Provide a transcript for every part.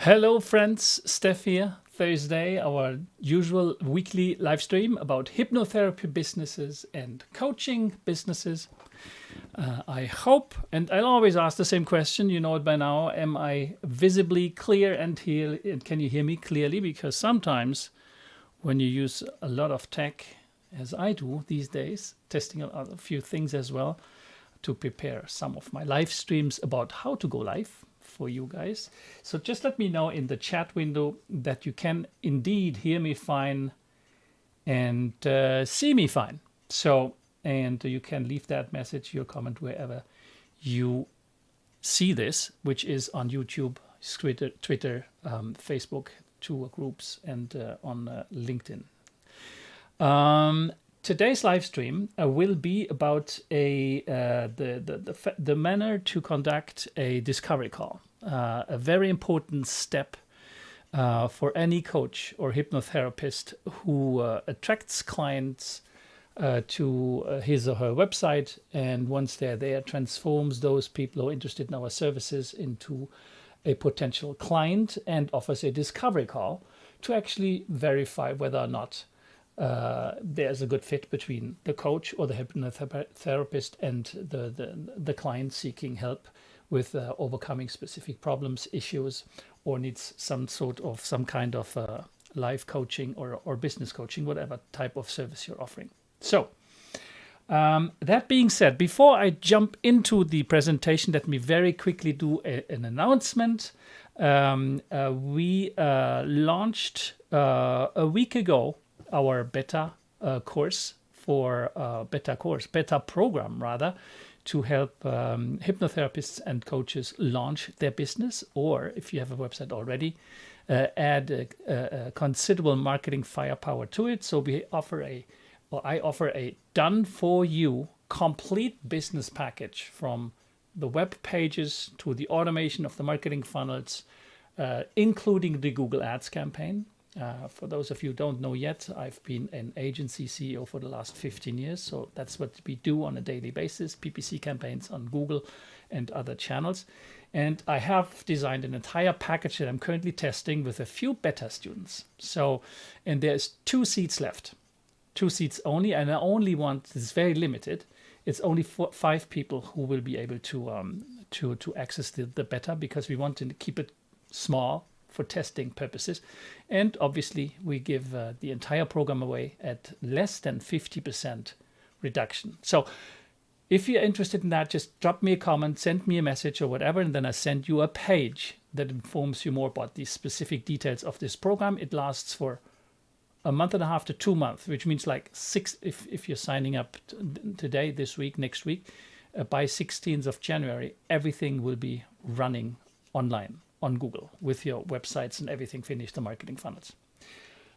Hello friends, Steph here. Thursday, our usual weekly live stream about hypnotherapy businesses and coaching businesses. I hope, and I'll always ask the same question, you know it by now, am I visibly clear and here, and can you hear me clearly? Because sometimes when you use a lot of tech, as I do these days, testing a few things as well to prepare some of my live streams about how to go live for you guys. So just let me know in the chat window that you can indeed hear me fine and see me fine. So, and you can leave that message, your comment, wherever you see this, which is on YouTube, Twitter, Facebook, two groups, and on LinkedIn. Today's live stream will be about the manner to conduct a discovery call, a very important step for any coach or hypnotherapist who attracts clients to his or her website, and once they're there, transforms those people who are interested in our services into a potential client and offers a discovery call to actually verify whether or not there's a good fit between the coach or the hypnotherapist and the client seeking help with overcoming specific problems, issues, or needs some kind of life coaching or business coaching, whatever type of service you're offering. So that being said, before I jump into the presentation, let me very quickly do an announcement. We launched a week ago our beta program rather, to help hypnotherapists and coaches launch their business, or if you have a website already, add a considerable marketing firepower to it. So I offer a done for you complete business package, from the web pages to the automation of the marketing funnels, including the Google Ads campaign. For those of you who don't know yet, I've been an agency CEO for the last 15 years. So that's what we do on a daily basis, PPC campaigns on Google and other channels. And I have designed an entire package that I'm currently testing with a few beta students. So, and there's 2 seats left, 2 seats only. And I only want, it's very limited. It's only 5 people who will be able to access the beta, because we want to keep it small for testing purposes. And obviously we give the entire program away at less than 50% reduction. So if you're interested in that, just drop me a comment, send me a message or whatever, and then I send you a page that informs you more about the specific details of this program. It lasts for a month and a half to 2 months, which means like 6, if you're signing up today, this week, next week, by 16th of January, everything will be running online on Google with your websites and everything finished, the marketing funnels.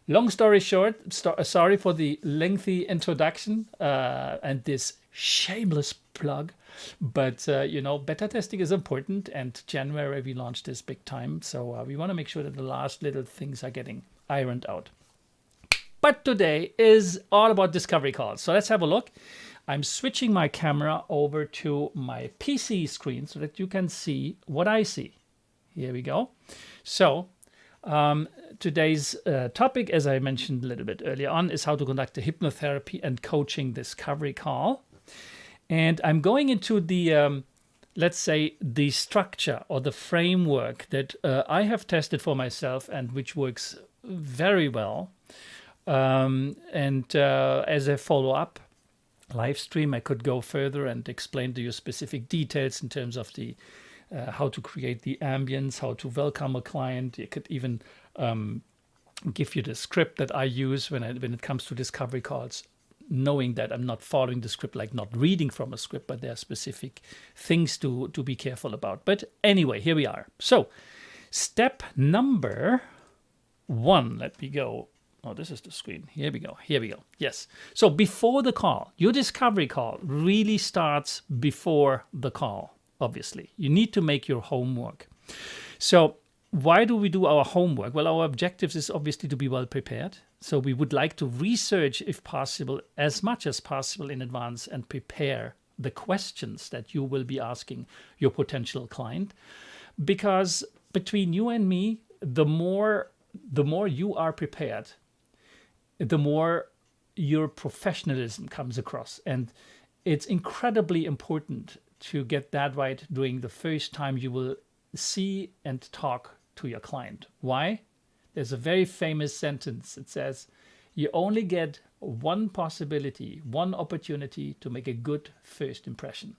Long story short, sorry for the lengthy introduction and this shameless plug, but beta testing is important, and January we launched this big time. So we want to make sure that the last little things are getting ironed out. But today is all about discovery calls. So let's have a look. I'm switching my camera over to my PC screen so that you can see what I see. Here we go. So today's topic, as I mentioned a little bit earlier on, is how to conduct a hypnotherapy and coaching discovery call. And I'm going into the, let's say, the structure or the framework that I have tested for myself and which works very well. As a follow-up live stream, I could go further and explain to you specific details in terms of the how to create the ambience, how to welcome a client. It could even give you the script that I use when it comes to discovery calls, knowing that I'm not following the script, like not reading from a script, but there are specific things to be careful about. But anyway, here we are. So step number 1, let me go. Oh, this is the screen. Here we go. Yes. So before the call, your discovery call really starts before the call. Obviously, you need to make your homework. So why do we do our homework? Well, our objectives is obviously to be well prepared. So we would like to research, if possible, as much as possible in advance, and prepare the questions that you will be asking your potential client. Because between you and me, the more you are prepared, the more your professionalism comes across. And it's incredibly important to get that right during the first time you will see and talk to your client. Why? There's a very famous sentence that says, you only get one possibility, one opportunity to make a good first impression.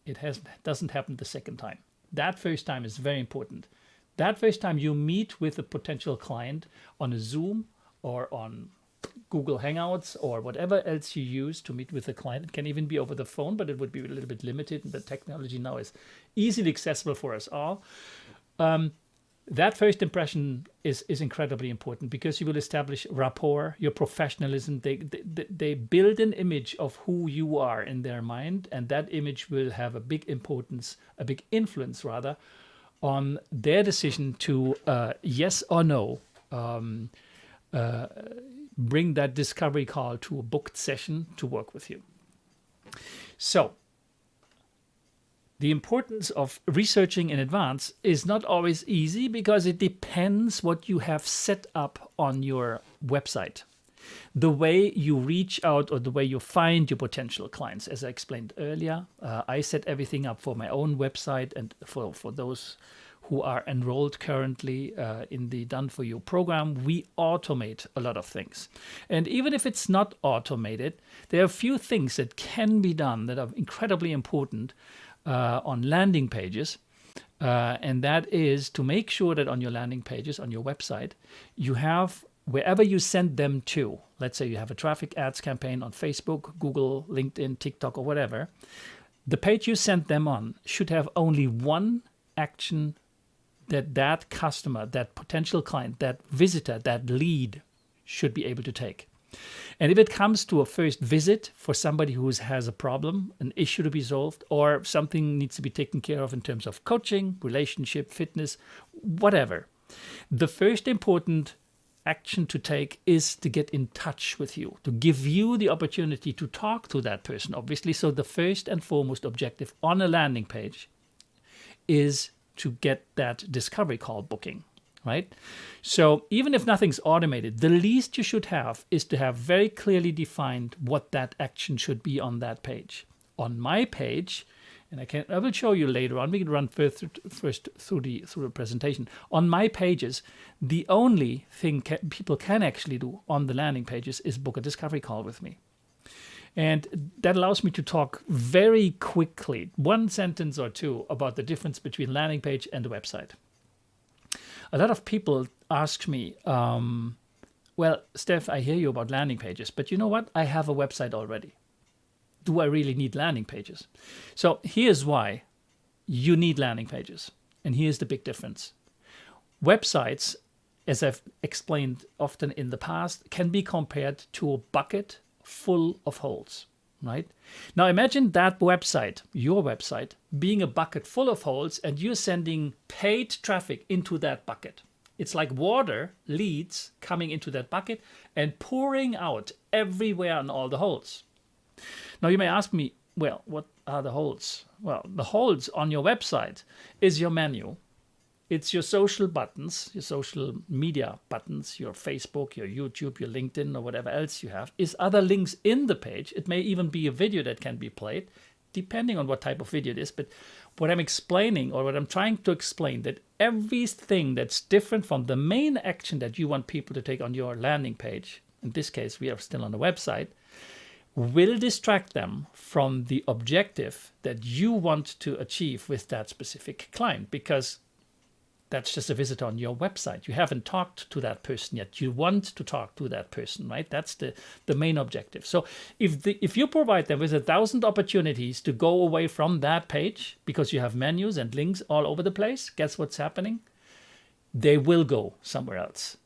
It doesn't happen the second time. That first time is very important. That first time you meet with a potential client on a Zoom or on Google Hangouts or whatever else you use to meet with a client. It can even be over the phone, but it would be a little bit limited. And the technology now is easily accessible for us all. That first impression is incredibly important because you will establish rapport, your professionalism. They build an image of who you are in their mind, and that image will have a big importance, a big influence rather, on their decision to yes or no bring that discovery call to a booked session to work with you. So the importance of researching in advance is not always easy because it depends what you have set up on your website. The way you reach out or the way you find your potential clients, as I explained earlier, I set everything up for my own website and for those who are enrolled currently in the Done For You program, we automate a lot of things. And even if it's not automated, there are a few things that can be done that are incredibly important on landing pages. And that is to make sure that on your landing pages, on your website, you have, wherever you send them to, let's say you have a traffic ads campaign on Facebook, Google, LinkedIn, TikTok, or whatever, the page you sent them on should have only one action that customer, that potential client, that visitor, that lead should be able to take. And if it comes to a first visit for somebody who has a problem, an issue to be solved, or something needs to be taken care of in terms of coaching, relationship, fitness, whatever, the first important action to take is to get in touch with you, to give you the opportunity to talk to that person, obviously. So the first and foremost objective on a landing page is to get that discovery call booking, right? So even if nothing's automated, the least you should have is to have very clearly defined what that action should be on that page. On my page, and I will show you later on, we can run first through the presentation. On my pages, the only thing people can actually do on the landing pages is book a discovery call with me. And that allows me to talk very quickly, one sentence or two, about the difference between landing page and a website. A lot of people ask me, well, Steph, I hear you about landing pages, but you know what? I have a website already. Do I really need landing pages? So here's why you need landing pages. And here's the big difference. Websites, as I've explained often in the past, can be compared to a bucket full of holes, right? Now imagine that website, your website, being a bucket full of holes and you're sending paid traffic into that bucket. It's like water, leads coming into that bucket and pouring out everywhere in all the holes. Now you may ask me, well, what are the holes? Well, the holes on your website is your menu. It's your social buttons, your social media buttons, your Facebook, your YouTube, your LinkedIn, or whatever else you have, is other links in the page. It may even be a video that can be played, depending on what type of video it is. But what I'm explaining, or what I'm trying to explain, that everything that's different from the main action that you want people to take on your landing page, in this case, we are still on the website, will distract them from the objective that you want to achieve with that specific client, because that's just a visitor on your website. You haven't talked to that person yet. You want to talk to that person, right? That's the main objective. So if you provide them with 1,000 opportunities to go away from that page because you have menus and links all over the place, guess what's happening? They will go somewhere else.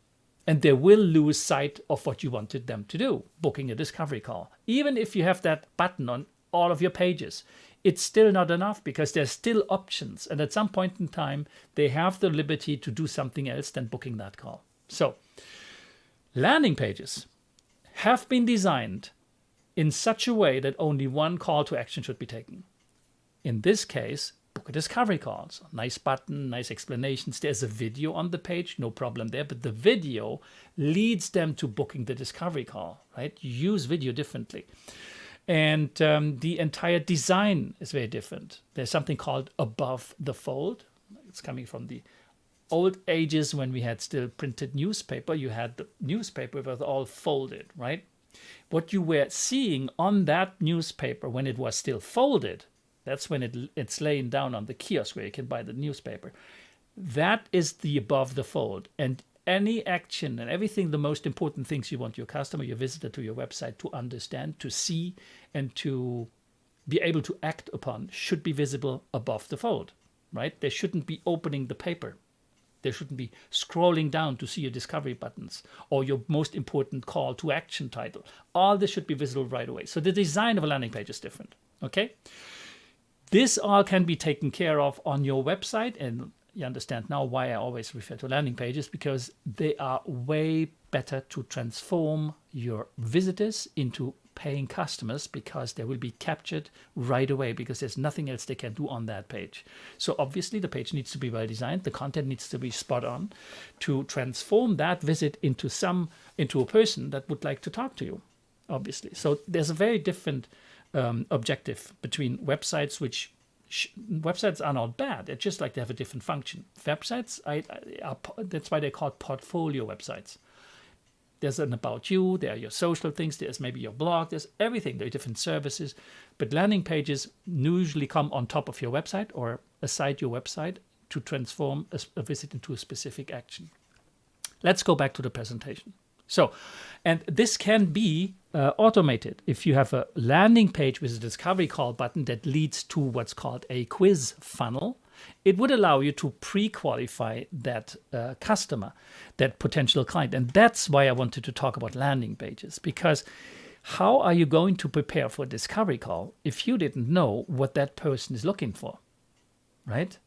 And they will lose sight of what you wanted them to do, booking a discovery call. Even if you have that button on all of your pages, it's still not enough because there's still options. And at some point in time, they have the liberty to do something else than booking that call. So landing pages have been designed in such a way that only one call to action should be taken. In this case, book book a discovery call. So nice button, nice explanations. There's a video on the page, no problem there, but the video leads them to booking the discovery call, right? You use video differently. And the entire design is very different. There's something called above the fold. It's coming from the old ages when we had still printed newspaper. You had the newspaper was all folded, right? What you were seeing on that newspaper when it was still folded, that's when it's laying down on the kiosk where you can buy the newspaper. That is the above the fold. And any action and everything, the most important things you want your customer, your visitor to your website to understand, to see, and to be able to act upon should be visible above the fold, right? They shouldn't be opening the paper. They shouldn't be scrolling down to see your discovery buttons or your most important call to action title. All this should be visible right away. So the design of a landing page is different, okay? This all can be taken care of on your website, and you understand now why I always refer to landing pages, because they are way better to transform your visitors into paying customers, because they will be captured right away, because there's nothing else they can do on that page. So obviously the page needs to be well designed, the content needs to be spot on to transform that visit into a person that would like to talk to you, obviously. So there's a very different objective between websites, which websites are not bad. It's just like they have a different function. Websites, that's why they're called portfolio websites. There's an about you, there are your social things, there's maybe your blog, there's everything, there are different services. But landing pages usually come on top of your website or aside your website to transform a visit into a specific action. Let's go back to the presentation. So, and this can be automated. If you have a landing page with a discovery call button that leads to what's called a quiz funnel, it would allow you to pre-qualify that customer, that potential client. And that's why I wanted to talk about landing pages, because how are you going to prepare for a discovery call if you didn't know what that person is looking for, right?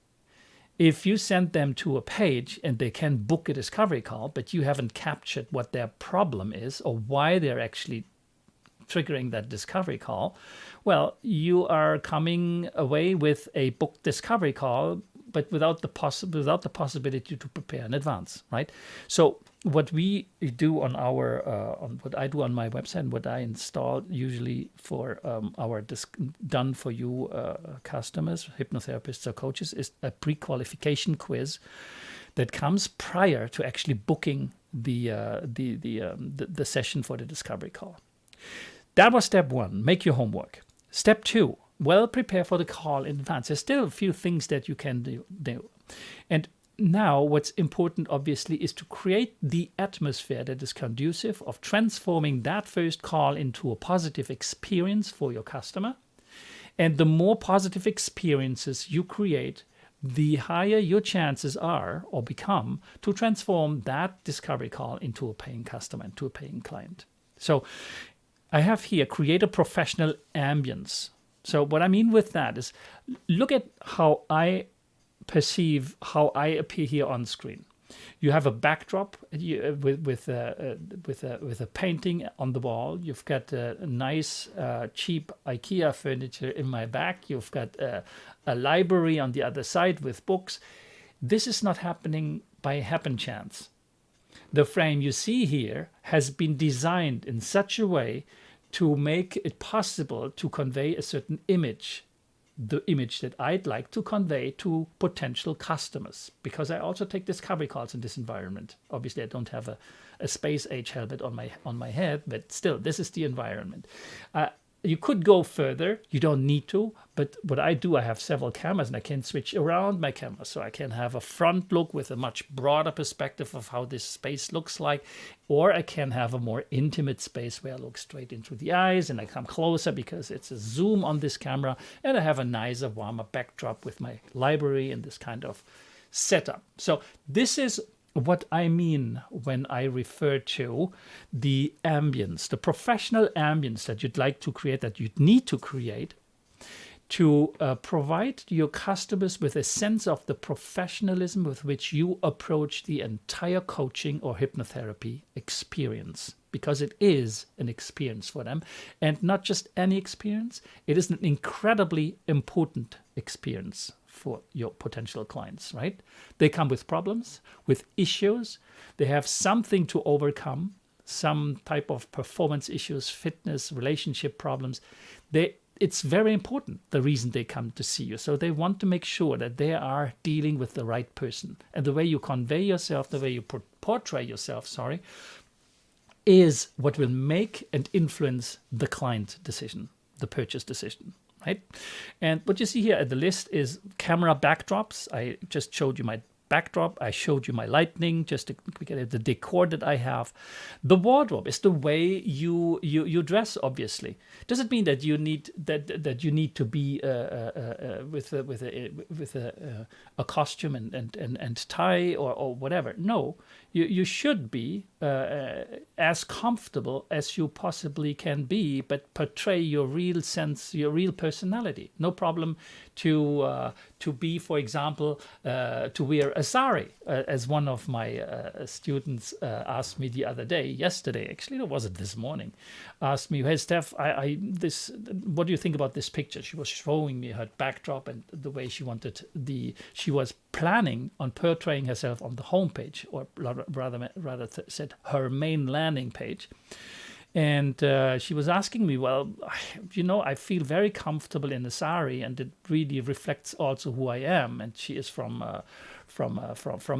If you send them to a page and they can book a discovery call, but you haven't captured what their problem is or why they're actually triggering that discovery call, well, you are coming away with a booked discovery call, but without the possibility to prepare in advance, right? So what we do on what I do on my website, and what I install usually for our done for you customers, hypnotherapists or coaches, is a pre-qualification quiz that comes prior to actually booking the session for the discovery call. That was step one, make your homework. Step two, well, prepare for the call in advance. There's still a few things that you can do. And now what's important, obviously, is to create the atmosphere that is conducive of transforming that first call into a positive experience for your customer. And the more positive experiences you create, the higher your chances are or become to transform that discovery call into a paying customer, into a paying client. So I have here, create a professional ambience. So what I mean with that is, look at how I perceive how I appear here on screen. You have a backdrop with a painting on the wall. You've got a nice cheap IKEA furniture in my back. You've got a library on the other side with books. This is not happening by happen chance. The frame you see here has been designed in such a way to make it possible to convey a certain image, the image that I'd like to convey to potential customers, because I also take discovery calls in this environment. Obviously, I don't have a space age helmet on my head, but still, this is the environment. You could go further. You don't need to. But what I do, I have several cameras and I can switch around my camera. So I can have a front look with a much broader perspective of how this space looks like. Or I can have a more intimate space where I look straight into the eyes and I come closer because it's a zoom on this camera. And I have a nicer, warmer backdrop with my library and this kind of setup. So this is what I mean when I refer to the ambience, the professional ambience that you'd like to create, that you'd need to create to provide your customers with a sense of the professionalism with which you approach the entire coaching or hypnotherapy experience, because it is an experience for them, and not just any experience. It is an incredibly important experience for your potential clients, right? They come with problems, with issues. They have something to overcome, some type of performance issues, fitness, relationship problems. It's very important, the reason they come to see you. So they want to make sure that they are dealing with the right person. And the way you convey yourself, the way you portray yourself, is what will make and influence the client decision, the purchase decision, right? And what you see here at the list is camera backdrops. I just showed you my backdrop. I showed you my lighting, just the decor that I have. The wardrobe is the way you dress. Obviously, does it mean that you need that you need to be with a costume and tie or whatever? No, you should be as comfortable as you possibly can be, but portray your real sense, your real personality. No problem to be, for example, to wear a sari, as one of my students asked me the other day, yesterday actually, or was it this morning, asked me, "Hey Steph, what do you think about this picture?" She was showing me her backdrop and the way she was planning on portraying herself on the homepage, or rather said her main landing page. And she was asking me, well, I feel very comfortable in the sari, and it really reflects also who I am. And she is from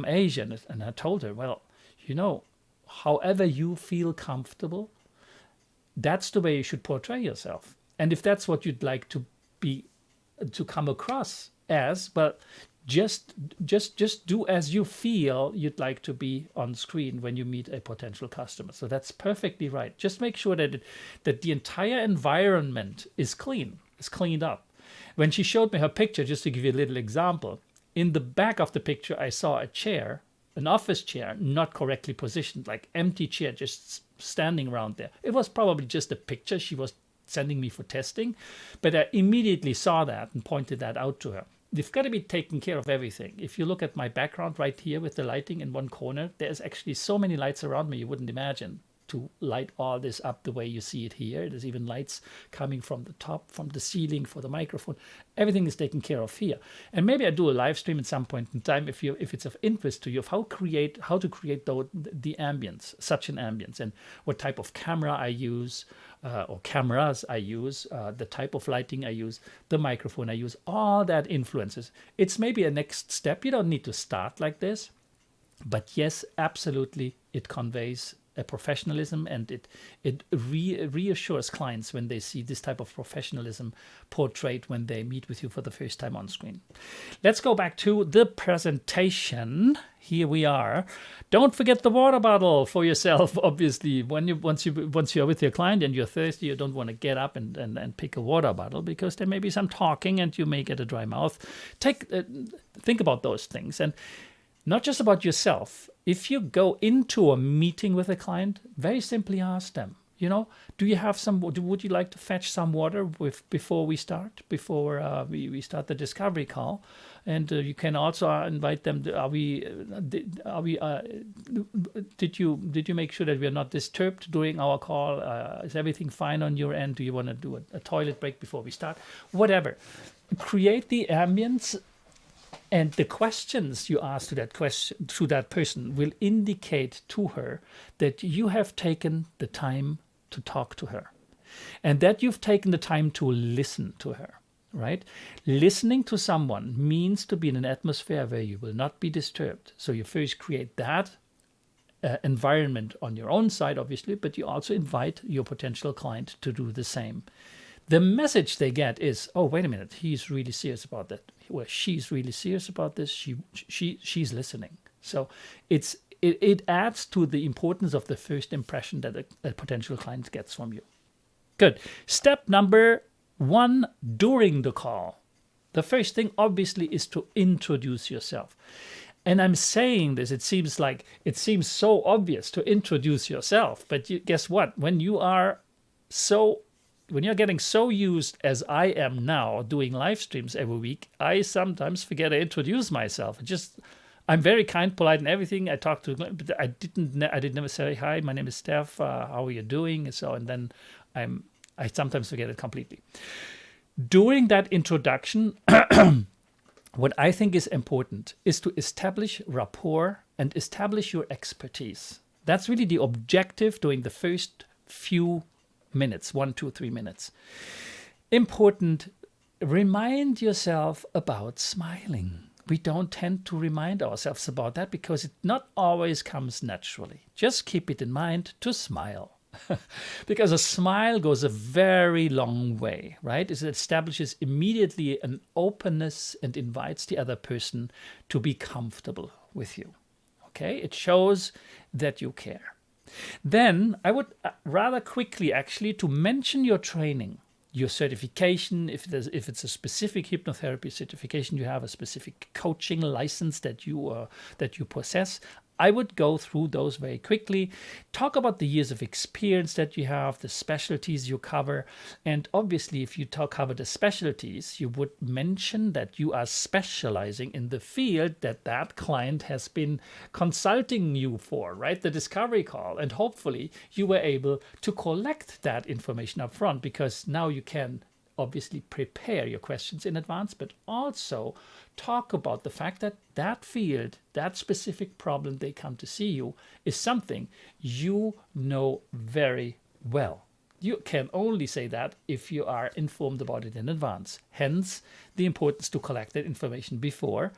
Asia, and I told her, well, however you feel comfortable, that's the way you should portray yourself. And if that's what you'd like to come across as, well, just do as you feel you'd like to be on screen when you meet a potential customer. So that's perfectly right. Just make sure that the entire environment is cleaned up. When she showed me her picture, just to give you a little example, in the back of the picture, I saw a chair, an office chair, not correctly positioned, like empty chair, just standing around there. It was probably just a picture she was sending me for testing, but I immediately saw that and pointed that out to her. You've got to be taking care of everything. If you look at my background right here with the lighting in one corner, there's actually so many lights around me you wouldn't imagine to light all this up the way you see it here. There's even lights coming from the top, from the ceiling, for the microphone. Everything is taken care of here. And maybe I do a live stream at some point in time if it's of interest to you, of how to create the ambience, such an ambience, and what type of camera I use, or cameras I use, the type of lighting I use, the microphone I use, all that influences. It's maybe a next step. You don't need to start like this, but yes, absolutely, it conveys a professionalism, and it reassures clients when they see this type of professionalism portrayed when they meet with you for the first time on screen. Let's go back to the presentation. Here we are. Don't forget the water bottle for yourself. Obviously, once you're with your client and you're thirsty, you don't want to get up and pick a water bottle, because there may be some talking and you may get a dry mouth. Think about those things, and not just about yourself. If you go into a meeting with a client, very simply ask them, do you have would you like to fetch some water before we start, we start the discovery call? And you can also invite them. Did you make sure that we are not disturbed during our call? Is everything fine on your end? Do you want to do a toilet break before we start? Whatever. Create the ambience. And the questions you ask to that person will indicate to her that you have taken the time to talk to her, and that you've taken the time to listen to her, right? Listening to someone means to be in an atmosphere where you will not be disturbed. So you first create that environment on your own side, obviously, but you also invite your potential client to do the same. The message they get is, oh, wait a minute, he's really serious about that. Well, she's really serious about this. She's listening. So it adds to the importance of the first impression that a potential client gets from you. Good. Step number 1 during the call. The first thing, obviously, is to introduce yourself. And I'm saying this, it seems so obvious to introduce yourself, but guess what? When you're getting so used, as I am now, doing live streams every week, I sometimes forget to introduce myself. I'm very kind, polite, and everything. I talk to, but I did never say, "Hi, my name is Steph. How are you doing?" So, and then I sometimes forget it completely. During that introduction, what I think is important is to establish rapport and establish your expertise. That's really the objective during the first few minutes, 1, 2, 3 minutes. Important, remind yourself about smiling. We don't tend to remind ourselves about that because it not always comes naturally. Just keep it in mind to smile. Because a smile goes a very long way, right? It establishes immediately an openness and invites the other person to be comfortable with you. Okay, it shows that you care. Then I would rather quickly actually to mention your training, your certification, if it's a specific hypnotherapy certification, you have a specific coaching license that you possess. I would go through those very quickly, talk about the years of experience that you have, the specialties you cover, and obviously if you cover the specialties, you would mention that you are specializing in the field that client has been consulting you for, right? The discovery call, and hopefully you were able to collect that information up front because now you can obviously prepare your questions in advance, but also talk about the fact that that field, that specific problem they come to see you is something you know very well. You can only say that if you are informed about it in advance. Hence, the importance to collect that information before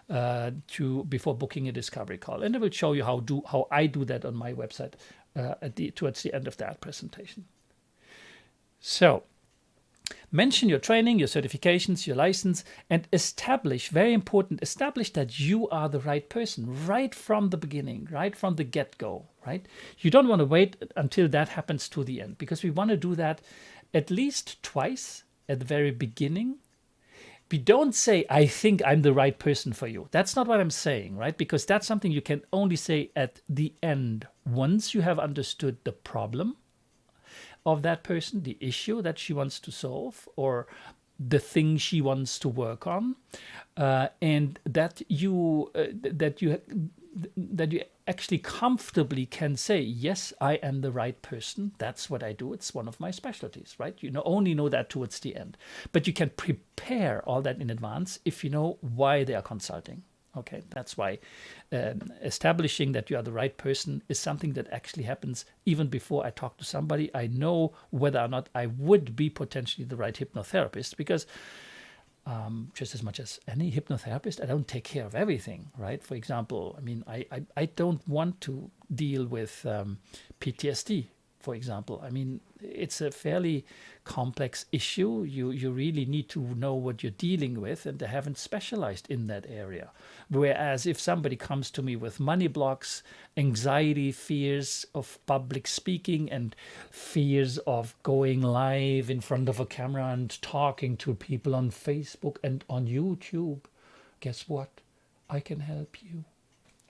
booking a discovery call. And I will show you how I do that on my website towards the end of that presentation. So, mention your training, your certifications, your license, and establish, very important, establish that you are the right person right from the beginning, right from the get-go, right? You don't want to wait until that happens to the end because we want to do that at least twice at the very beginning. We don't say, I think I'm the right person for you. That's not what I'm saying, right? Because that's something you can only say at the end once you have understood the problem of that person, the issue that she wants to solve, or the thing she wants to work on, and that you actually comfortably can say, yes, I am the right person. That's what I do. It's one of my specialties, right? You only know that towards the end, but you can prepare all that in advance if you know why they are consulting. Okay, that's why establishing that you are the right person is something that actually happens even before I talk to somebody. I know whether or not I would be potentially the right hypnotherapist because just as much as any hypnotherapist, I don't take care of everything, right? For example, I mean, I don't want to deal with PTSD, for example. I mean, it's a fairly complex issue. You really need to know what you're dealing with, and I haven't specialized in that area. Whereas if somebody comes to me with money blocks, anxiety, fears of public speaking, and fears of going live in front of a camera and talking to people on Facebook and on YouTube, guess what? I can help you.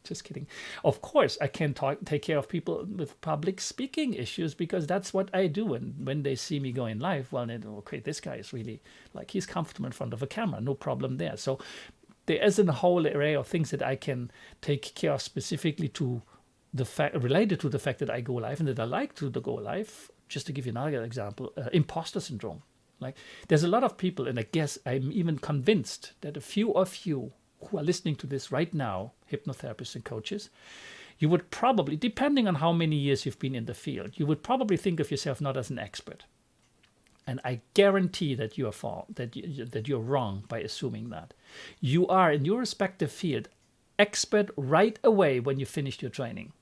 Just kidding. Of course, I can take care of people with public speaking issues because that's what I do. And when they see me going live, well, they know, okay, this guy is really like he's comfortable in front of a camera. No problem there. So there isn't a whole array of things that I can take care of specifically to the fact related to the fact that I go live and that I like to go live. Just to give you another example, imposter syndrome. Like there's a lot of people, and I guess I'm even convinced that a few of you who are listening to this right now, hypnotherapists and coaches, you would probably, depending on how many years you've been in the field, you would probably think of yourself not as an expert. And I guarantee that you are that you're wrong by assuming that. You are in your respective field expert right away when you finished your training.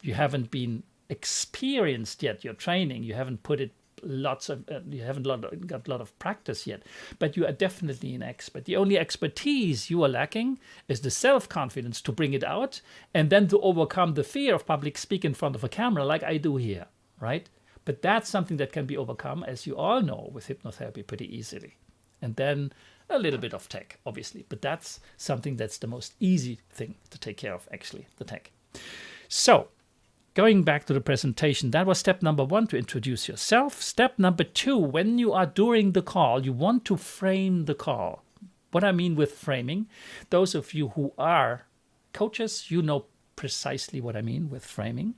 You haven't been experienced yet your training. You haven't put it you haven't got a lot of practice yet, but you are definitely an expert. The only expertise you are lacking is the self-confidence to bring it out and then to overcome the fear of public speaking in front of a camera like I do here, right? But that's something that can be overcome, as you all know, with hypnotherapy pretty easily. And then a little bit of tech, obviously, but that's something that's the most easy thing to take care of, actually, the tech. So, going back to the presentation, that was step number 1, to introduce yourself. Step number 2, when you are during the call, you want to frame the call. What I mean with framing, those of you who are coaches, you know precisely what I mean with framing.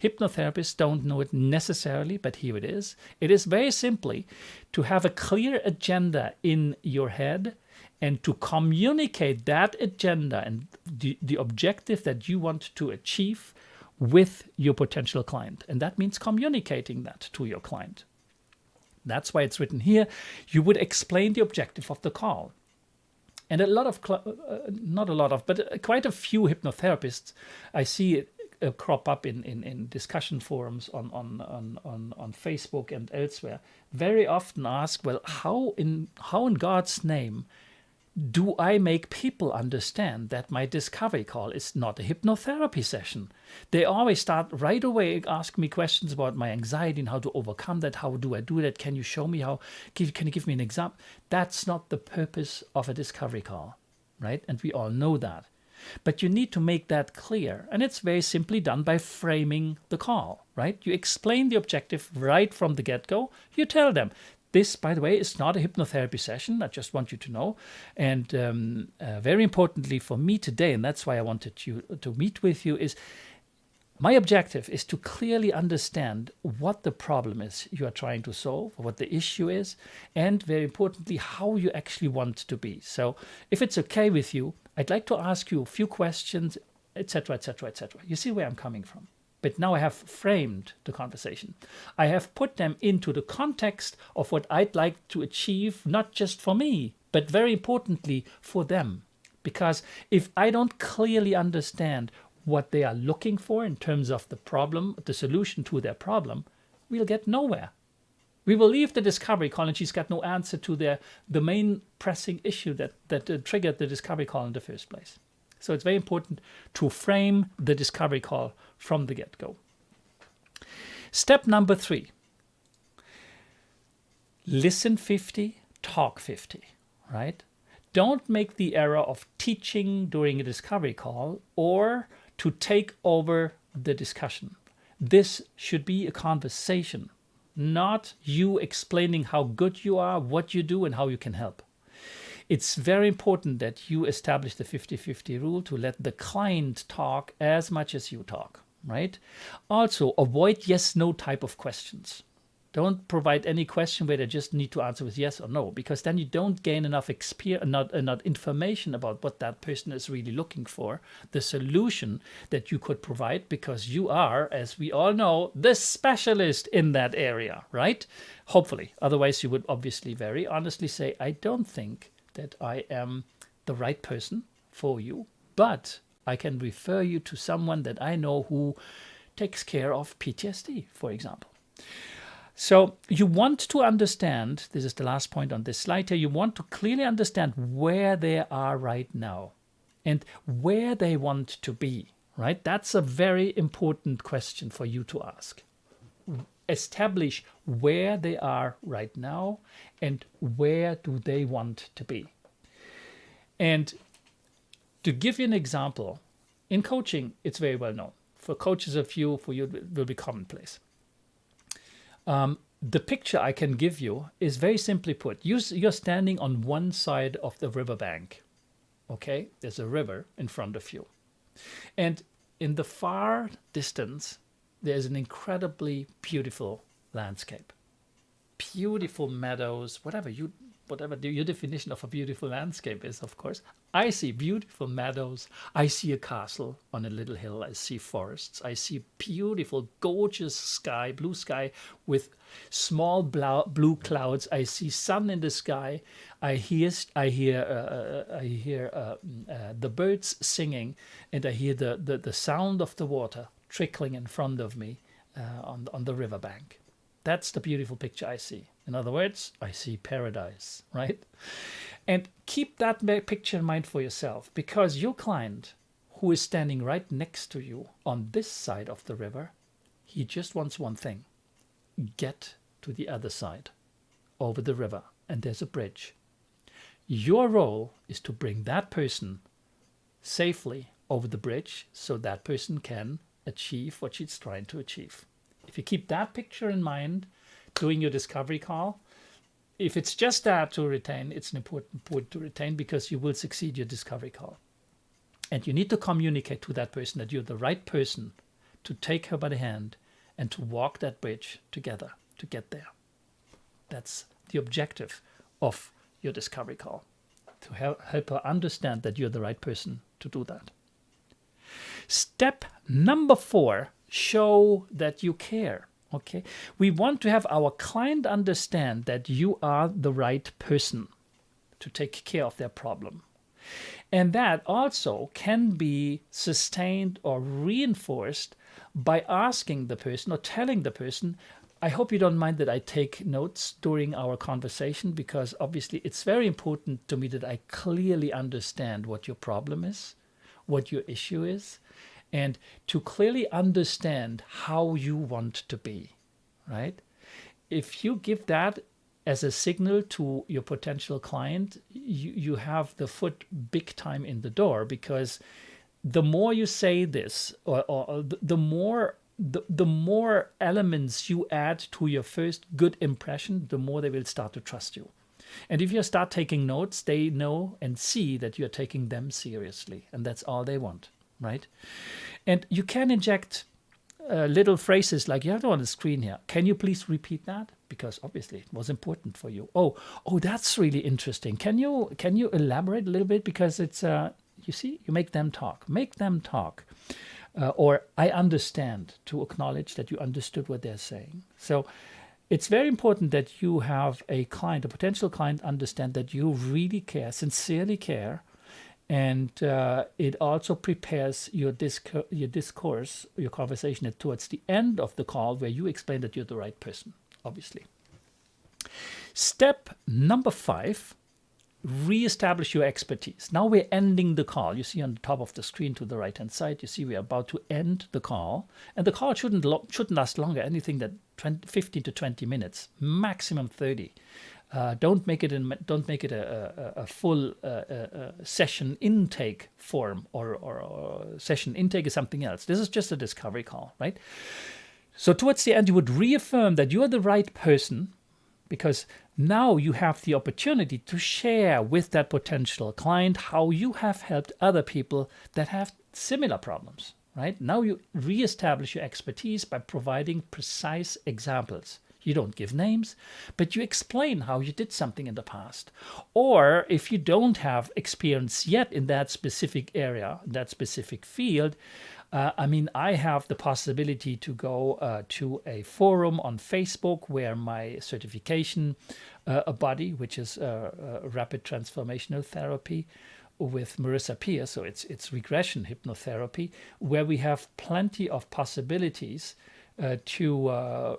Hypnotherapists don't know it necessarily, but here it is. It is very simply to have a clear agenda in your head and to communicate that agenda and the objective that you want to achieve with your potential client. And that means communicating that to your client. That's why it's written here. You would explain the objective of the call. And quite a few hypnotherapists I see it crop up in discussion forums on Facebook and elsewhere, very often ask, well, how in God's name do I make people understand that my discovery call is not a hypnotherapy session? They always start right away asking me questions about my anxiety and how to overcome that. How do I do that? Can you show me how? Can you give me an example? That's not the purpose of a discovery call, right? And we all know that. But you need to make that clear. And it's very simply done by framing the call, right? You explain the objective right from the get-go. You tell them, this, by the way, is not a hypnotherapy session. I just want you to know. And very importantly for me today, and that's why I wanted you to meet with you, is my objective is to clearly understand what the problem is you are trying to solve, what the issue is, and very importantly, how you actually want to be. So if it's okay with you, I'd like to ask you a few questions, etc., etc., etc. You see where I'm coming from. But now I have framed the conversation. I have put them into the context of what I'd like to achieve, not just for me, but very importantly for them. Because if I don't clearly understand what they are looking for in terms of the problem, the solution to their problem, we'll get nowhere. We will leave the discovery call and she's got no answer to the main pressing issue that triggered the discovery call in the first place. So it's very important to frame the discovery call from the get-go. Step number 3. Listen 50, talk 50, right? Don't make the error of teaching during a discovery call or to take over the discussion. This should be a conversation, not you explaining how good you are, what you do, and how you can help. It's very important that you establish the 50-50 rule to let the client talk as much as you talk, right? Also, avoid yes-no type of questions. Don't provide any question where they just need to answer with yes or no, because then you don't gain enough not information about what that person is really looking for, the solution that you could provide, because you are, as we all know, the specialist in that area, right? Hopefully. Otherwise, you would obviously very honestly say, I don't think that I am the right person for you, but I can refer you to someone that I know who takes care of PTSD, for example. So you want to understand, this is the last point on this slide here, you want to clearly understand where they are right now and where they want to be, right? That's a very important question for you to ask. Establish where they are right now and where do they want to be. And to give you an example, in coaching, it's very well known. For coaches of you, for you, it will be commonplace. The picture I can give you is very simply put. You're standing on one side of the riverbank. Okay, there's a river in front of you. And in the far distance, there's an incredibly beautiful landscape. Beautiful meadows, whatever your definition of a beautiful landscape is, of course. I see beautiful meadows. I see a castle on a little hill. I see forests. I see beautiful, gorgeous sky, blue sky with small blue clouds. I see sun in the sky. I hear the birds singing, and I hear the sound of the water trickling in front of me on the riverbank. That's the beautiful picture I see. In other words, I see paradise, right? And keep that picture in mind for yourself, because your client, who is standing right next to you on this side of the river, he just wants one thing: get to the other side, over the river, and there's a bridge. Your role is to bring that person safely over the bridge so that person can achieve what she's trying to achieve. If you keep that picture in mind doing your discovery call, if it's just that to retain, it's an important point to retain, because you will succeed your discovery call. And you need to communicate to that person that you're the right person to take her by the hand and to walk that bridge together to get there. That's the objective of your discovery call. to help her understand that you're the right person to do that. Step number 4, show that you care. Okay, we want to have our client understand that you are the right person to take care of their problem. And that also can be sustained or reinforced by asking the person or telling the person, I hope you don't mind that I take notes during our conversation, because obviously it's very important to me that I clearly understand what your problem is, what your issue is, and to clearly understand how you want to be, right? If you give that as a signal to your potential client, you have the foot big time in the door, because the more you say this, or the more elements you add to your first good impression, the more they will start to trust you. And if you start taking notes, they know and see that you're taking them seriously, and that's all they want, right? And you can inject little phrases like, you have it on the screen here. Can you please repeat that? Because obviously it was important for you. Oh, that's really interesting. Can you elaborate a little bit? Because it's, you see, you make them talk. Make them talk. Or I understand, to acknowledge that you understood what they're saying. So it's very important that you have a client, a potential client, understand that you really care, sincerely care. And it also prepares your discourse, your conversation towards the end of the call, where you explain that you're the right person, obviously. Step number 5, reestablish your expertise. Now we're ending the call. You see on the top of the screen to the right-hand side, you see we're about to end the call. And the call shouldn't last longer, anything that 15 to 20 minutes, maximum 30. Don't make it a full session intake form, or session intake is something else. This is just a discovery call, right? So towards the end, you would reaffirm that you are the right person, because now you have the opportunity to share with that potential client how you have helped other people that have similar problems, right? Now you reestablish your expertise by providing precise examples. You don't give names, but you explain how you did something in the past. Or if you don't have experience yet in that specific area, that specific field, I have the possibility to go to a forum on Facebook where my certification body, which is Rapid Transformational Therapy with Marissa Peer, so it's regression hypnotherapy, where we have plenty of possibilities to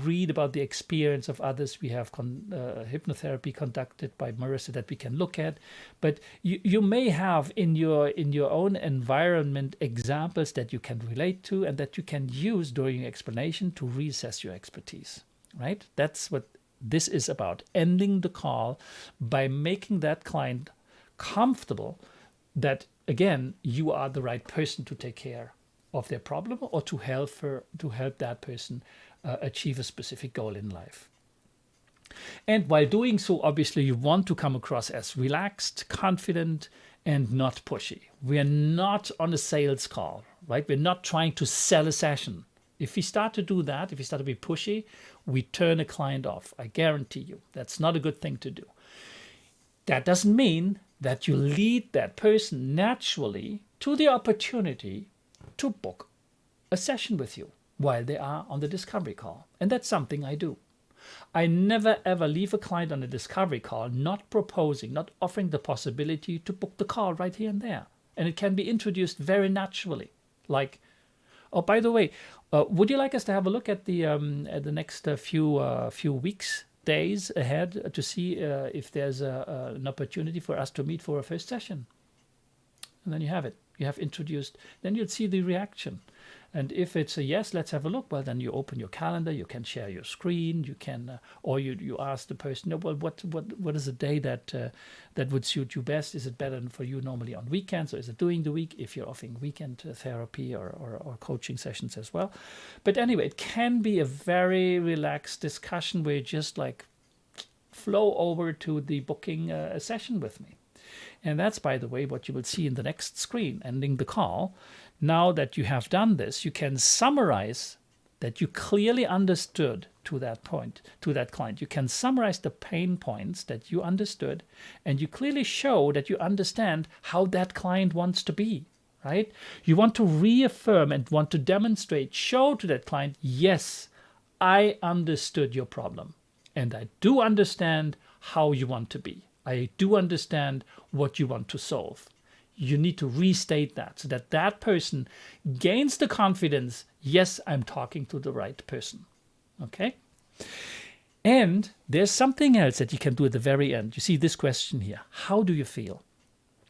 read about the experience of others. We have hypnotherapy conducted by Marissa that we can look at, but you may have in your own environment examples that you can relate to and that you can use during your explanation to reassess your expertise, right? That's what this is about, ending the call by making that client comfortable that, again, you are the right person to take care of their problem or to help that person achieve a specific goal in life. And while doing so, obviously, you want to come across as relaxed, confident, and not pushy. We are not on a sales call, right? We're not trying to sell a session. If we start to do that, if we start to be pushy, we turn a client off. I guarantee you, that's not a good thing to do. That doesn't mean that you lead that person naturally to the opportunity to book a session with you while they are on the discovery call. And that's something I do. I never ever leave a client on a discovery call not proposing, not offering the possibility to book the call right here and there. And it can be introduced very naturally. Like, oh, by the way, would you like us to have a look at the next few weeks, days ahead to see if there's an opportunity for us to meet for a first session? And then you have it. You have introduced. Then you'll see the reaction. And if it's a yes, let's have a look. Well, then you open your calendar. You can share your screen. You can, or you ask the person, well, what is a day that would suit you best? Is it better for you normally on weekends, or is it during the week if you're offering weekend therapy or coaching sessions as well? But anyway, it can be a very relaxed discussion where you just like flow over to the booking a session with me. And that's, by the way, what you will see in the next screen, ending the call. Now that you have done this, you can summarize that you clearly understood to that point, to that client. You can summarize the pain points that you understood, and you clearly show that you understand how that client wants to be, right? You want to reaffirm and want to demonstrate, show to that client, yes, I understood your problem, and I do understand how you want to be. I do understand what you want to solve. You need to restate that so that that person gains the confidence, yes, I'm talking to the right person. Okay? And there's something else that you can do at the very end. You see this question here. How do you feel?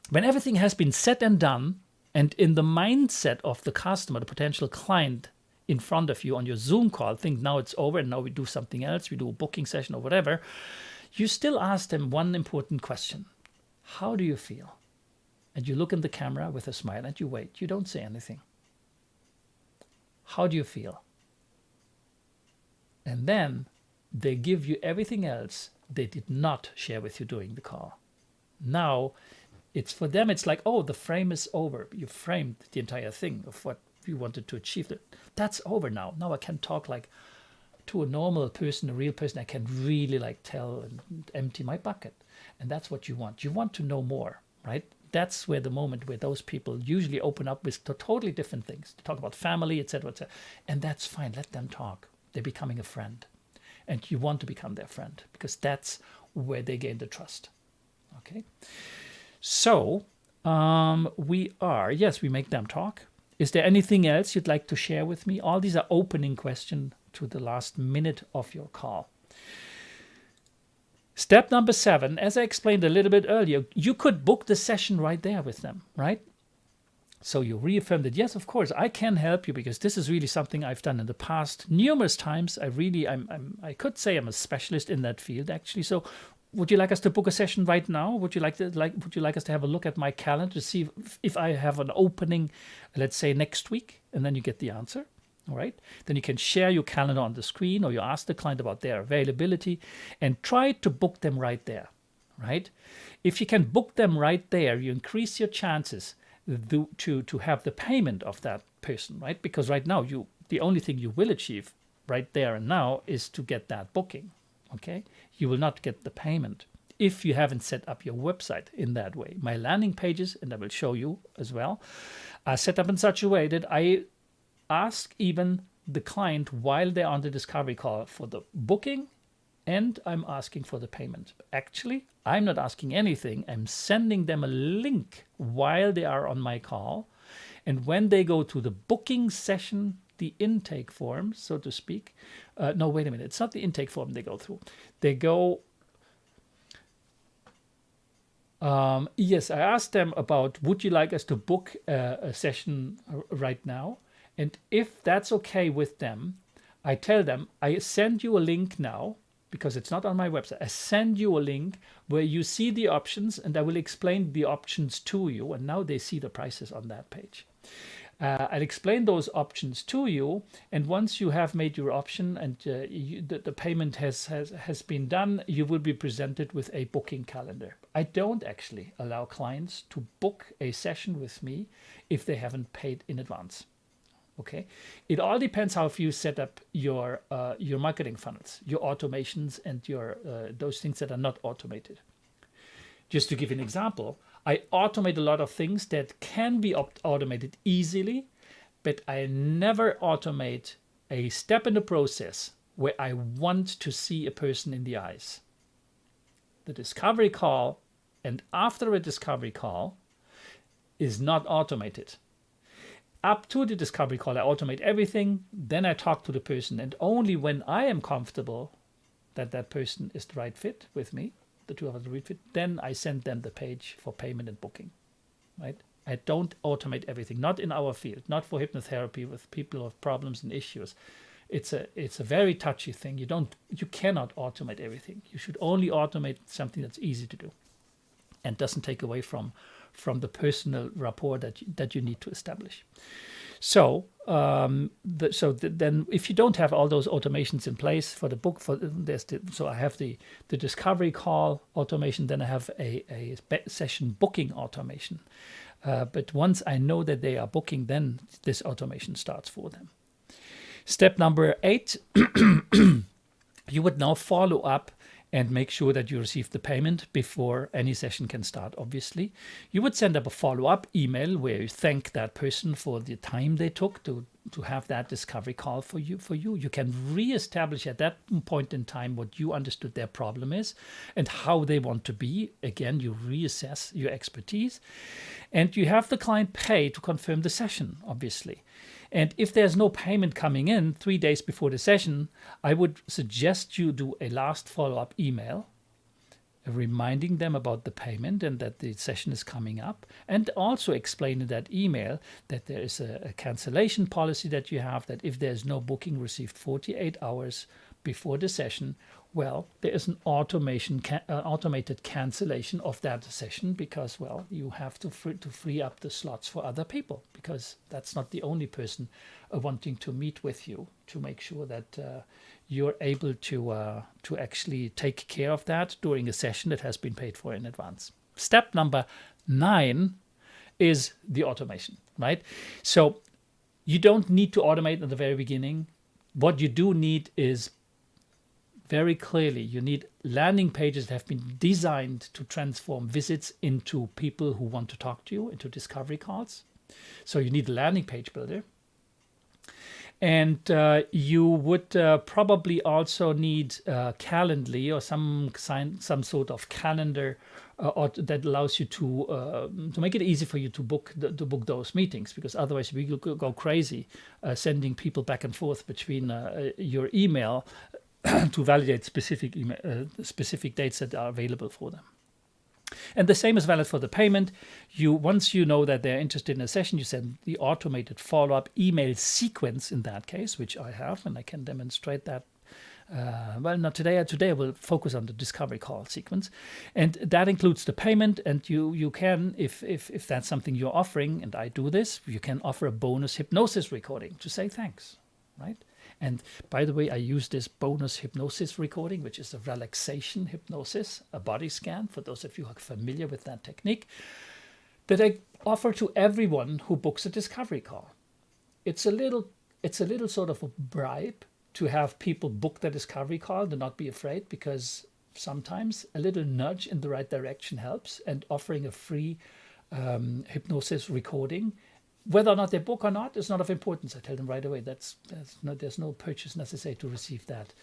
When everything has been said and done, and in the mindset of the customer, the potential client in front of you on your Zoom call, think now it's over and now we do something else, we do a booking session or whatever, you still ask them one important question. How do you feel? And you look in the camera with a smile and you wait. You don't say anything. How do you feel? And then they give you everything else they did not share with you during the call. Now, it's for them, it's like, oh, the frame is over. You framed the entire thing of what you wanted to achieve. That's over now. Now I can talk like to a normal person, a real person. I can really like tell and empty my bucket. And that's what you want. You want to know more, right? That's where the moment where those people usually open up with totally different things. They talk about family, etc., etc. And that's fine. Let them talk. They're becoming a friend. And you want to become their friend because that's where they gain the trust. Okay? So we make them talk. Is there anything else you'd like to share with me? All these are opening questions to the last minute of your call. Step number 7, as I explained a little bit earlier, you could book the session right there with them, right? So you reaffirm that, yes, of course, I can help you because this is really something I've done in the past numerous times. I could say I'm a specialist in that field, actually. So would you like us to book a session right now? Would you like us to have a look at my calendar to see if I have an opening, let's say next week? And then you get the answer. All right. Then you can share your calendar on the screen, or you ask the client about their availability and try to book them right there. Right. If you can book them right there, you increase your chances to have the payment of that person. Right. Because right now the only thing you will achieve right there and now is to get that booking. Okay. You will not get the payment if you haven't set up your website in that way. My landing pages, and I will show you as well, are set up in such a way that I ask even the client while they're on the discovery call for the booking, and I'm asking for the payment. Actually, I'm not asking anything. I'm sending them a link while they are on my call. And when they go to the booking session, the intake form, so to speak, no, wait a minute. It's not the intake form they go through. They go, yes, I asked them about, would you like us to book a session right now? And if that's okay with them, I tell them, I send you a link now, because it's not on my website. I send you a link where you see the options, and I will explain the options to you. And now they see the prices on that page. I'll explain those options to you. And once you have made your option and the payment has been done, you will be presented with a booking calendar. I don't actually allow clients to book a session with me if they haven't paid in advance. Okay, it all depends how you set up your marketing funnels, your automations, and your those things that are not automated. Just to give an example, I automate a lot of things that can be automated easily, but I never automate a step in the process where I want to see a person in the eyes. The discovery call and after a discovery call is not automated. Up to the discovery call, I automate everything. Then I talk to the person. And only when I am comfortable that that person is the right fit with me, the two of us are the right fit, then I send them the page for payment and booking. Right? I don't automate everything. Not in our field. Not for hypnotherapy with people who have problems and issues. It's a very touchy thing. You cannot automate everything. You should only automate something that's easy to do and doesn't take away from the personal rapport that you need to establish. So then if you don't have all those automations in place for the book, so I have the discovery call automation, then I have a session booking automation. But once I know that they are booking, then this automation starts for them. Step number 8, you would now follow up and make sure that you receive the payment before any session can start, obviously. You would send up a follow-up email where you thank that person for the time they took to have that discovery call for you. You can reestablish at that point in time what you understood their problem is and how they want to be. Again, you reassess your expertise. And you have the client pay to confirm the session, obviously. And if there's no payment coming in 3 days before the session, I would suggest you do a last follow-up email reminding them about the payment and that the session is coming up, and also explain in that email that there is a cancellation policy that you have, that if there's no booking received 48 hours before the session, well, there is an automated cancellation of that session, because, well, you have to free up the slots for other people, because that's not the only person wanting to meet with you, to make sure that you're able to actually take care of that during a session that has been paid for in advance. Step number 9 is the automation, right? So you don't need to automate at the very beginning. What you do need is, very clearly, you need landing pages that have been designed to transform visits into people who want to talk to you, into discovery calls. So you need a landing page builder. And you would probably also need Calendly or some sort of calendar that allows you to make it easy for you to book those meetings, because otherwise we could go crazy sending people back and forth between your email to validate specific dates that are available for them. And the same is valid for the payment. Once you know that they're interested in a session, you send the automated follow-up email sequence in that case, which I have, and I can demonstrate that. Well, not today. Today I will focus on the discovery call sequence, and that includes the payment. And you can, if that's something you're offering, and I do this, you can offer a bonus hypnosis recording to say thanks, right? And by the way, I use this bonus hypnosis recording, which is a relaxation hypnosis, a body scan, for those of you who are familiar with that technique, that I offer to everyone who books a discovery call. It's a little sort of a bribe to have people book the discovery call, to not be afraid, because sometimes a little nudge in the right direction helps, and offering a free hypnosis recording, whether or not they book or not, is not of importance. I tell them right away there's no purchase necessary to receive that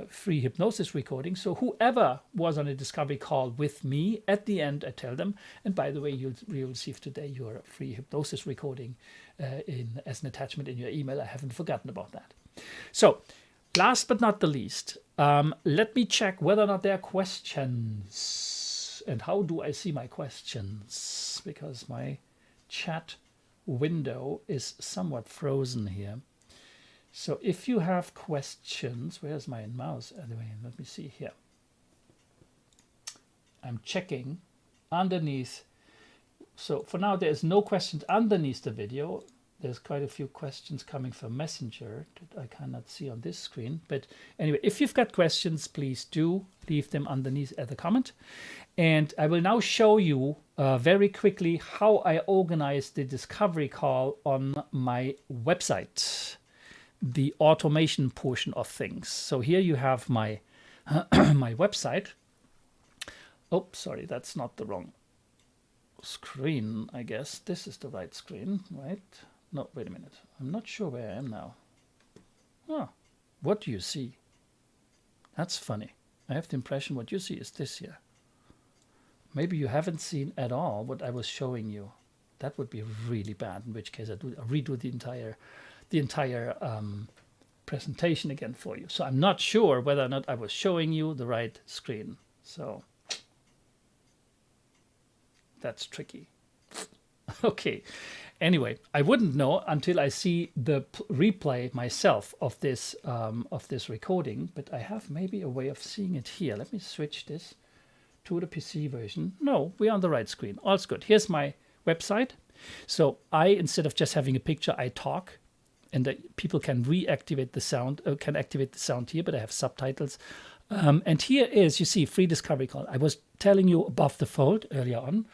free hypnosis recording. So whoever was on a discovery call with me, at the end I tell them, and by the way, you'll receive today your free hypnosis recording as an attachment in your email. I haven't forgotten about that. So last but not the least, let me check whether or not there are questions. And how do I see my questions? Because my chat window is somewhat frozen here. So if you have questions, where's my mouse? Anyway, let me see here. I'm checking underneath. So for now, there's no questions underneath the video. There's quite a few questions coming from Messenger that I cannot see on this screen. But anyway, if you've got questions, please do leave them underneath at the comment. And I will now show you very quickly how I organize the discovery call on my website, the automation portion of things. So here you have my my website. Oh, sorry, that's not the wrong screen, I guess. This is the right screen, right? No, wait a minute. I'm not sure where I am now. Oh, what do you see? That's funny. I have the impression what you see is this here. Maybe you haven't seen at all what I was showing you. That would be really bad, in which case I'd redo the entire presentation again for you. So I'm not sure whether or not I was showing you the right screen. So that's tricky. Okay. Anyway, I wouldn't know until I see the replay myself of this recording, but I have maybe a way of seeing it here. Let me switch this to the PC version. No, we're on the right screen. All's good. Here's my website. So instead of just having a picture, I talk, and people can reactivate the sound, can activate the sound here, but I have subtitles. And here is, you see, free discovery call. I was telling you above the fold earlier on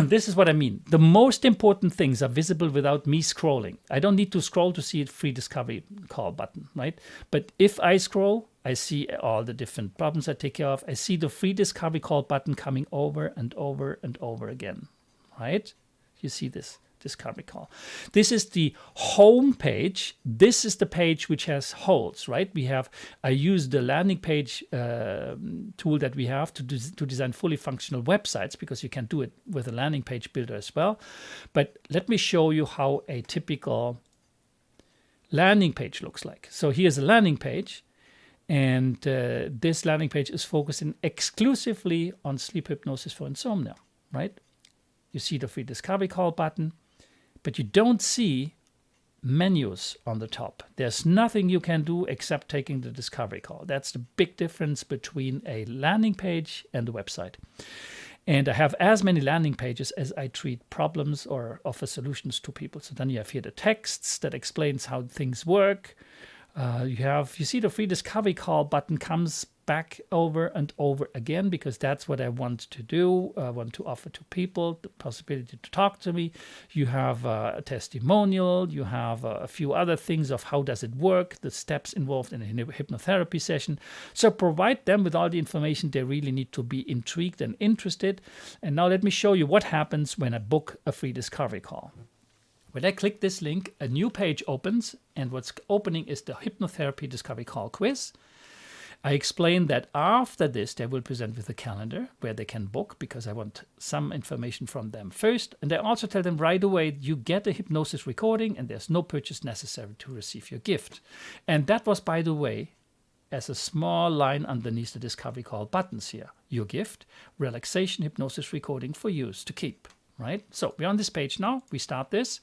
this is what I mean. The most important things are visible without me scrolling. I don't need to scroll to see a free discovery call button, right? But if I scroll, I see all the different problems I take care of. I see the free discovery call button coming over and over and over again, right? You see this discovery call. This is the home page. This is the page which has holes, right? I use the landing page tool that we have to design fully functional websites, because you can do it with a landing page builder as well. But let me show you how a typical landing page looks like. So here's a landing page, and this landing page is focusing exclusively on sleep hypnosis for insomnia, right? You see the free discovery call button, but you don't see menus on the top. There's nothing you can do except taking the discovery call. That's the big difference between a landing page and a website. And I have as many landing pages as I treat problems or offer solutions to people. So then you have here the texts that explains how things work. You see the free discovery call button comes back over and over again, because that's what I want to do. I want to offer to people the possibility to talk to me. You have a testimonial. You have a few other things of how does it work, the steps involved in a hypnotherapy session. So provide them with all the information they really need to be intrigued and interested. And now let me show you what happens when I book a free discovery call. When I click this link, a new page opens, and what's opening is the Hypnotherapy Discovery Call quiz. I explain that after this, they will present with a calendar where they can book, because I want some information from them first. And I also tell them right away, you get a hypnosis recording and there's no purchase necessary to receive your gift. And that was, by the way, as a small line underneath the Discovery Call buttons here. Your gift, relaxation hypnosis recording for use to keep, right? So we're on this page now. We start this.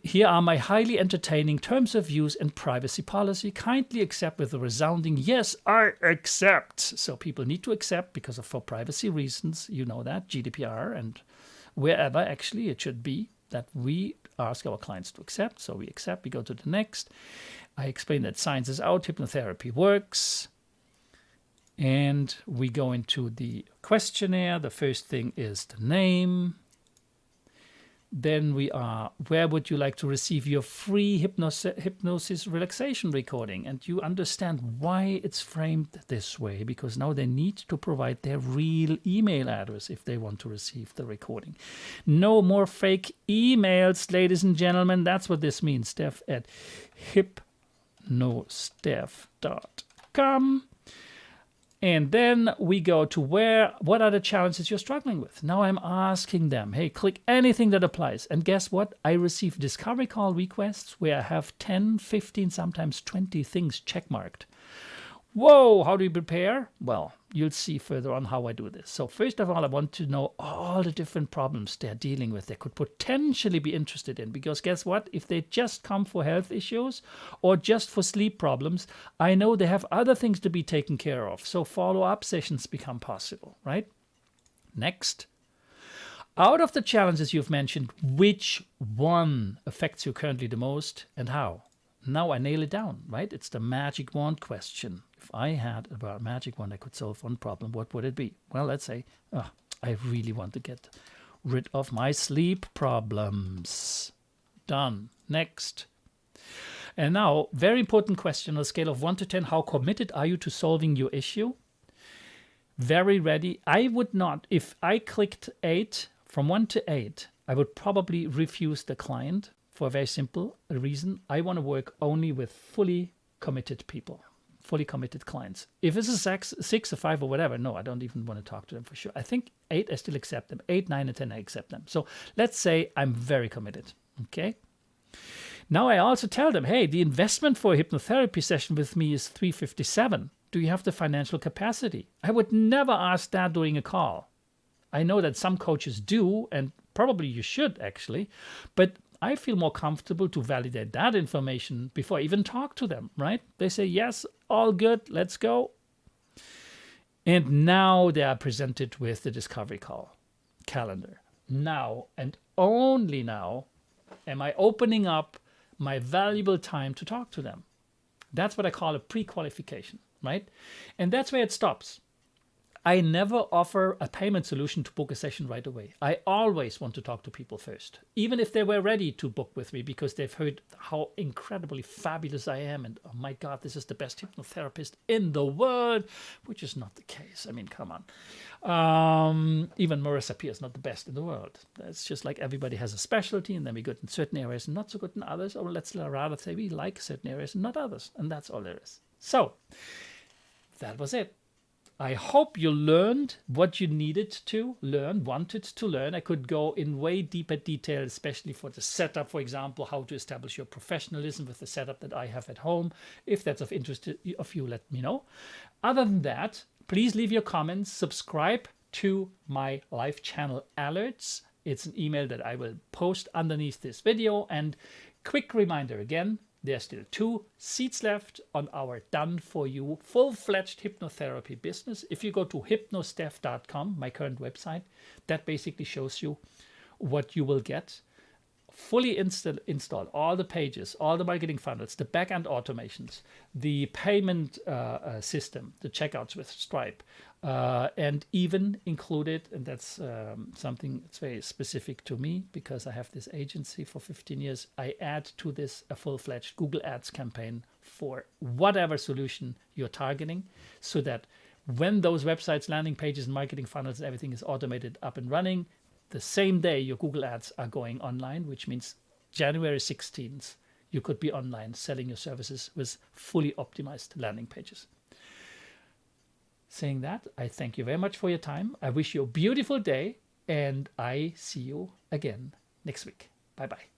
Here are my highly entertaining terms of use and privacy policy. Kindly accept with a resounding yes, I accept. So people need to accept because for privacy reasons, you know that, GDPR, and wherever actually it should be that we ask our clients to accept. So we accept, we go to the next. I explain that science is out, hypnotherapy works. And we go into the questionnaire. The first thing is the name. Then where would you like to receive your free hypnosis relaxation recording? And you understand why it's framed this way, because now they need to provide their real email address if they want to receive the recording. No more fake emails, ladies and gentlemen. That's what this means. Steph at hypnosteph.com. And then we go to what are the challenges you're struggling with? Now I'm asking them, hey, click anything that applies. And guess what? I receive discovery call requests where I have 10, 15, sometimes 20 things checkmarked. Whoa, how do you prepare? Well, you'll see further on how I do this. So first of all, I want to know all the different problems they're dealing with, they could potentially be interested in. Because guess what? If they just come for health issues or just for sleep problems, I know they have other things to be taken care of. So follow-up sessions become possible, right? Next. Out of the challenges you've mentioned, which one affects you currently the most and how? Now I nail it down, right? It's the magic wand question. If I had a magic wand I could solve one problem, what would it be? Well, let's say, I really want to get rid of my sleep problems. Done. Next. And now, very important question on a scale of 1 to 10. How committed are you to solving your issue? Very ready. I would not, if I clicked 8, from 1 to 8, I would probably refuse the client. For a very simple reason, I want to work only with fully committed people, fully committed clients. If it's a 6, a 5, or whatever, no, I don't even want to talk to them for sure. I think 8, I still accept them. 8, 9, and 10, I accept them. So let's say I'm very committed, okay? Now I also tell them, hey, the investment for a hypnotherapy session with me is $357. Do you have the financial capacity? I would never ask that during a call. I know that some coaches do, and probably you should actually, but I feel more comfortable to validate that information before I even talk to them, right? They say, yes, all good, let's go. And now they are presented with the discovery call calendar. Now and only now am I opening up my valuable time to talk to them. That's what I call a pre-qualification, right? And that's where it stops. I never offer a payment solution to book a session right away. I always want to talk to people first, even if they were ready to book with me because they've heard how incredibly fabulous I am. And oh my God, this is the best hypnotherapist in the world, which is not the case. I mean, come on. Even Marissa Peer is not the best in the world. It's just like everybody has a specialty, and then we're good in certain areas and not so good in others. Or let's rather say we like certain areas and not others. And that's all there is. So that was it. I hope you learned what you needed to learn, wanted to learn. I could go in way deeper detail, especially for the setup, for example, how to establish your professionalism with the setup that I have at home. If that's of interest of you, let me know. Other than that, please leave your comments, subscribe to my live channel alerts. It's an email that I will post underneath this video. And quick reminder again, there's still 2 seats left on our done-for-you full-fledged hypnotherapy business. If you go to hypnosteph.com, my current website, that basically shows you what you will get. Fully installed all the pages, all the marketing funnels, the back-end automations, the payment system, the checkouts with Stripe, and even included, and that's something that's very specific to me because I have this agency for 15 years, I add to this a full-fledged Google Ads campaign for whatever solution you're targeting, so that when those websites, landing pages, and marketing funnels and everything is automated up and running, the same day your Google Ads are going online, which means January 16th, you could be online selling your services with fully optimized landing pages. Saying that, I thank you very much for your time. I wish you a beautiful day, and I see you again next week. Bye-bye.